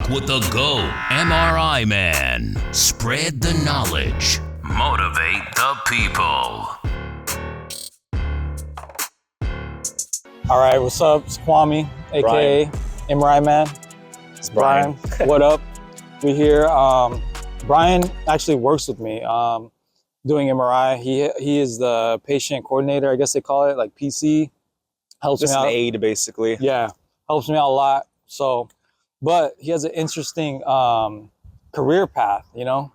Talk with the GO MRI Man. Spread the knowledge. Motivate the people. All right, what's up? It's Kwame, aka MRI Man. It's Brian. What up? We here. Brian actually works with me doing MRI. He is the patient coordinator, I guess they call it, like PC. Helps Just me out. an aide, basically. Yeah, helps me out a lot. So, but he has an interesting career path, you know,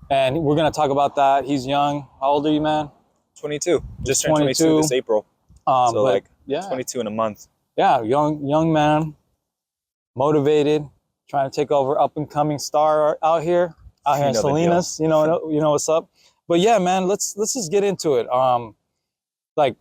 and we're gonna talk about that. He's young. How old are you, man? 22. Just turned 22 this April. So like 22 in a month. Yeah, young man, motivated, trying to take over up and coming star out here in Salinas. You know what's up. But yeah, man, let's just get into it. Like,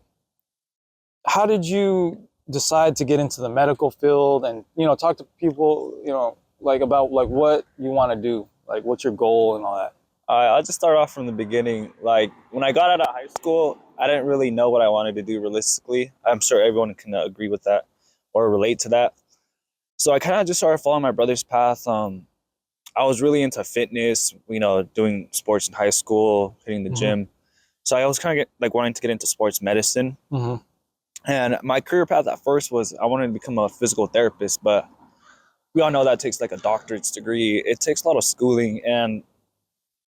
how did you decide to get into the medical field, and talk to people, like about like what you want to do, like what's your goal and all that? I'll just start off from the beginning. Like when I got out of high school, I didn't really know what I wanted to do realistically. I'm sure everyone can agree with that or relate to that. So I kind of just started following my brother's path. I was really into fitness, doing sports in high school, hitting the gym. So I was kind of like wanting to get into sports medicine. And my career path at first was I wanted to become a physical therapist, but we all know that takes like a doctorate's degree. It takes a lot of schooling, and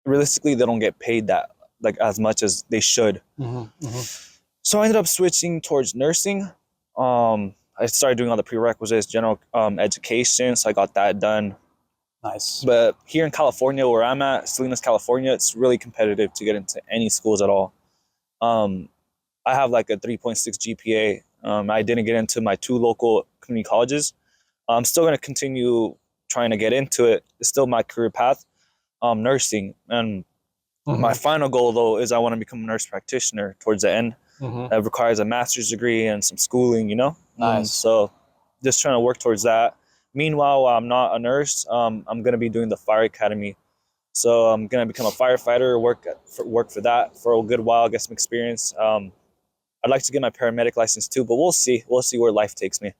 realistically, they don't get paid that like as much as they should. So I ended up switching towards nursing. I started doing all the prerequisites, general education, so I got that done. Nice. But here in California, where I'm at, Salinas, California, it's really competitive to get into any schools at all. I have like a 3.6 GPA. I didn't get into my 2 local community colleges. I'm still going to continue trying to get into it. It's still my career path, nursing. And my final goal, though, is I want to become a nurse practitioner towards the end. That requires a master's degree and some schooling, Nice. So just trying to work towards that. Meanwhile, I'm not a nurse. I'm going to be doing the fire academy. So I'm going to become a firefighter, work for that for a good while, get some experience. I'd like to get my paramedic license too, but we'll see. We'll see where life takes me.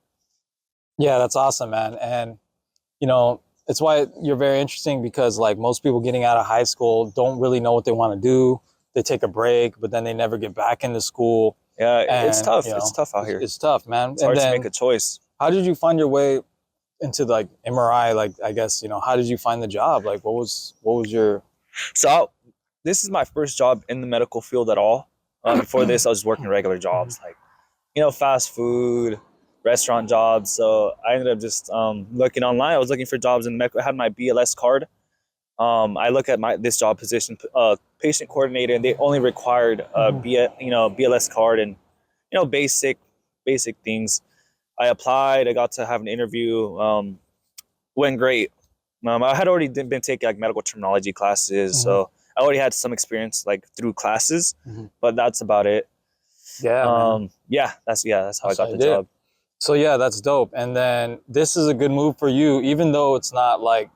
Yeah, that's awesome, man. And, it's why you're very interesting, because like most people getting out of high school don't really know what they want to do. They take a break, but then they never get back into school. Yeah, and, it's tough. It's tough out here. It's tough, man. It's hard to make a choice. How did you find your way into like MRI? Like, I guess, how did you find the job? Like, what was your... So this is my first job in the medical field at all. Before this, I was working regular jobs, like, fast food, restaurant jobs. So I ended up just looking online. I was looking for jobs in medical. I had my BLS card. I look at this job position, patient coordinator, and they only required BLS card and basic things. I applied. I got to have an interview. Went great. I had already been taking like medical terminology classes, so I already had some experience like through classes, but that's about it. Yeah. That's how I got the job. So yeah, that's dope. And then this is a good move for you, even though it's not like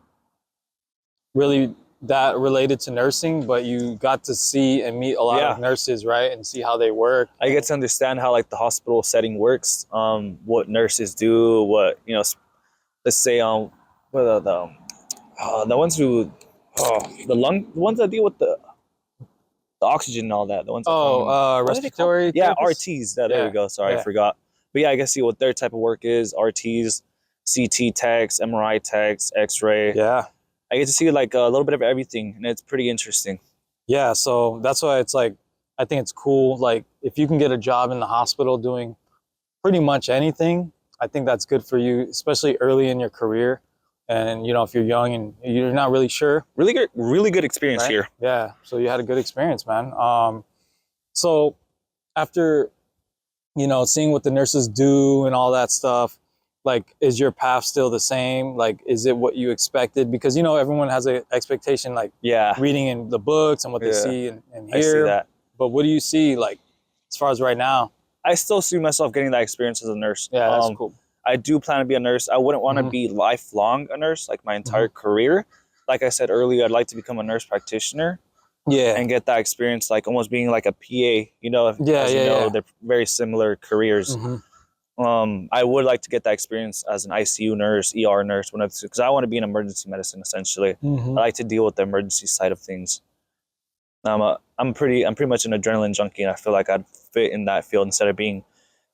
really that related to nursing, but you got to see and meet a lot of nurses, right? And see how they work. I get to understand how like the hospital setting works, what nurses do, what, let's say, what are the ones who, the ones that deal with the oxygen and all that. The ones respiratory. Yeah, RTs. There we go. Sorry, I forgot. But yeah, I guess see what their type of work is. RTs, CT techs, MRI techs, X-ray. Yeah. I get to see like a little bit of everything, and it's pretty interesting. Yeah, so that's why it's like, I think it's cool. Like, if you can get a job in the hospital doing pretty much anything, I think that's good for you, especially early in your career. And, if you're young and you're not really sure. Really good experience here. Yeah, so you had a good experience, man. So after, seeing what the nurses do and all that stuff, like, is your path still the same? Like, is it what you expected? Because, everyone has an expectation, like reading in the books and what they see and hear. I see that. But what do you see, like, as far as right now? I still see myself getting that experience as a nurse. Yeah, that's cool. I do plan to be a nurse. I wouldn't want to be lifelong a nurse, like my entire career. Like I said earlier, I'd like to become a nurse practitioner. Yeah. And get that experience, like almost being like a PA, they're very similar careers. I would like to get that experience as an ICU nurse, ER nurse, because I want to be in emergency medicine. Essentially, I like to deal with the emergency side of things. I'm pretty much an adrenaline junkie, and I feel like I'd fit in that field instead of being,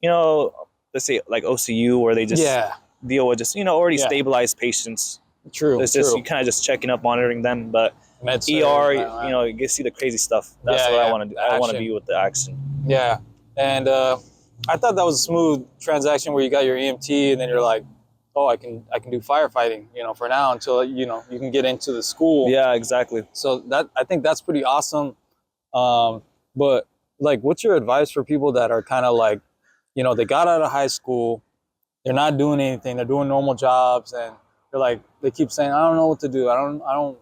let's say like OCU, where they just deal with just already stabilized patients. True. It's just you kind of just checking up, monitoring them, but Med-surg, ER, right. you get to see the crazy stuff. That's what I want to do. I want to be with the action. Yeah, and I thought that was a smooth transaction where you got your EMT, and then you're like, oh, I can do firefighting, for now until you can get into the school. Yeah, exactly. So I think that's pretty awesome. But like, what's your advice for people that are kind of like, they got out of high school, they're not doing anything, they're doing normal jobs, and they're like, they keep saying, I don't know what to do. I don't,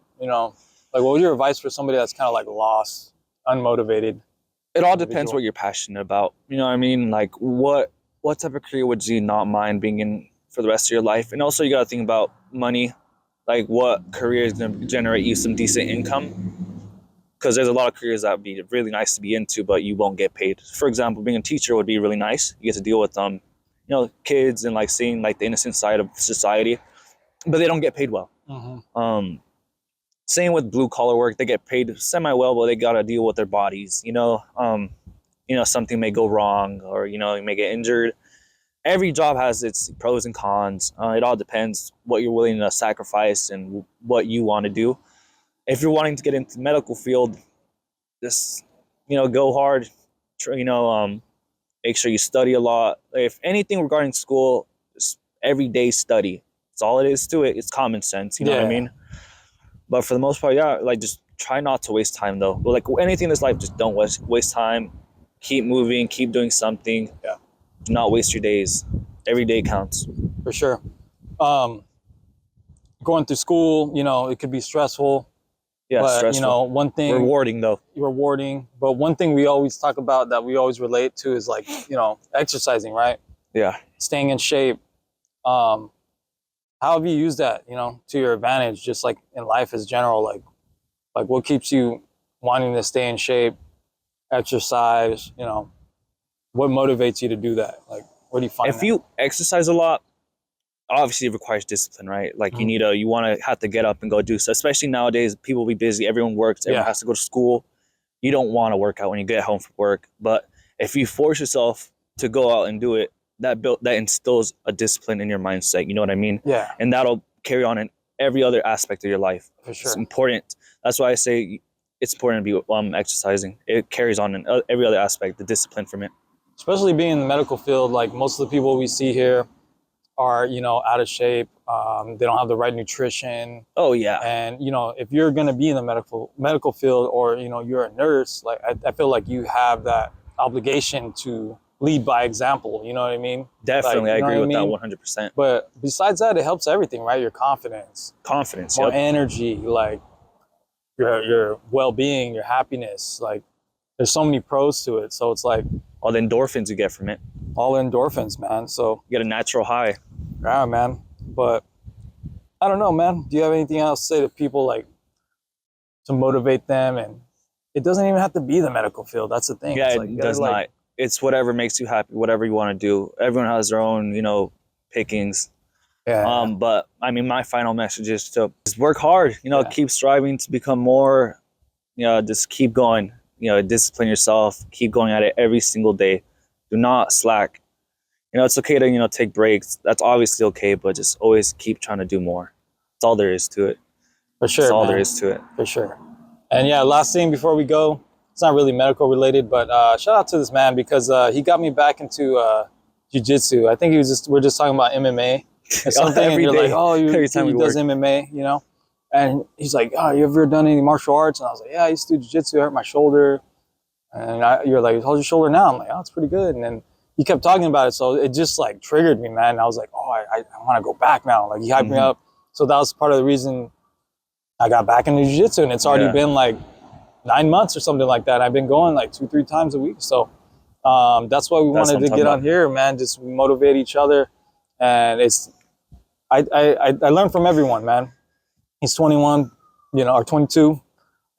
like, what was your advice for somebody that's kind of like lost, unmotivated? It all depends what you're passionate about. You know what I mean? Like, what type of career would you not mind being in for the rest of your life? And also, you got to think about money. Like, what career is going to generate you some decent income? Because there's a lot of careers that would be really nice to be into, but you won't get paid. For example, being a teacher would be really nice. You get to deal with kids and like seeing like the innocent side of society, but they don't get paid well. Same with blue collar work. They get paid semi well, but they got to deal with their bodies. Something may go wrong, or you may get injured. Every job has its pros and cons. It all depends what you're willing to sacrifice and what you want to do. If you're wanting to get into the medical field, just go hard. Make sure you study a lot. If anything regarding school, just everyday study. That's all it is to it. It's common sense. You know what I mean? But for the most part, like just try not to waste time though. But like anything in this life, just don't waste time. Keep moving, keep doing something. Yeah. Do not waste your days. Every day counts. For sure. Going through school, it could be stressful. Yeah, but, stressful. One thing rewarding though. Rewarding. But one thing we always talk about that we always relate to is like, exercising, right? Yeah. Staying in shape. How have you used that, to your advantage, just like in life as general? Like what keeps you wanting to stay in shape, exercise, what motivates you to do that? Like, what do you find? If you exercise a lot, obviously it requires discipline, right? Like you want to have to get up and go do so, especially nowadays, people will be busy. Everyone works, everyone has to go to school. You don't want to work out when you get home from work. But if you force yourself to go out and do it, that instills a discipline in your mindset. You know what I mean? Yeah. And that'll carry on in every other aspect of your life. For sure. It's important. That's why I say it's important to be exercising. It carries on in every other aspect, the discipline from it. Especially being in the medical field, like most of the people we see here are, out of shape. They don't have the right nutrition. Oh yeah. And, if you're going to be in the medical field, or, you're a nurse, like I feel like you have that obligation to lead by example. You know what I mean? Definitely. Like, I agree with that 100%. But besides that, it helps everything, right? Your confidence, more energy, like your well-being, your happiness. Like there's so many pros to it. So it's like all the endorphins you get from it. All endorphins, man. So you get a natural high. Yeah, man. But I don't know, man. Do you have anything else to say to people, like, to motivate them? And it doesn't even have to be the medical field. That's the thing. Yeah, it's like, it does not. It's whatever makes you happy, whatever you want to do. Everyone has their own, pickings. Yeah. But I mean, my final message is to just work hard. Keep striving to become more. Just keep going. Discipline yourself. Keep going at it every single day. Do not slack. It's okay to take breaks. That's obviously okay, but just always keep trying to do more. That's all there is to it. For sure. That's all there is to it. For sure. And yeah, last thing before we go. It's not really medical related, but shout out to this man because he got me back into jiu-jitsu. I think we're just talking about MMA or something. And you're like, oh, he does MMA, And he's like, oh, you ever done any martial arts? And I was like, yeah, I used to do jiu-jitsu. I hurt my shoulder. And you're like, how's your shoulder now? I'm like, oh, it's pretty good. And then he kept talking about it. So it just like triggered me, man. And I was like, oh, I want to go back now. Like he hyped me up. So that was part of the reason I got back into jiu-jitsu. And it's already been like 9 months or something like that. I've been going like 2-3 times a week. So that's why we wanted to get on here, man. Just motivate each other. And I learned from everyone, man. He's 21, or 22.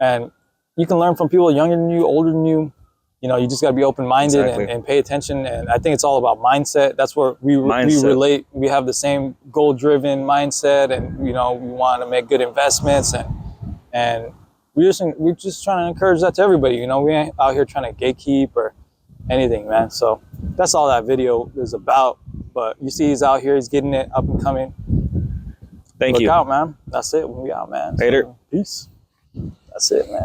And you can learn from people younger than you, older than you. you know, you just got to be open-minded and pay attention. And I think it's all about mindset. That's where we relate. We have the same goal-driven mindset, and you know, we want to make good investments, and we're just trying to encourage that to everybody. You know, we ain't out here trying to gatekeep or anything, man. So that's all that video is about. But you see, he's out here, he's getting it up and coming. Thank you. Look out, man. That's it. We out, man. Later. So, peace. That's it, man.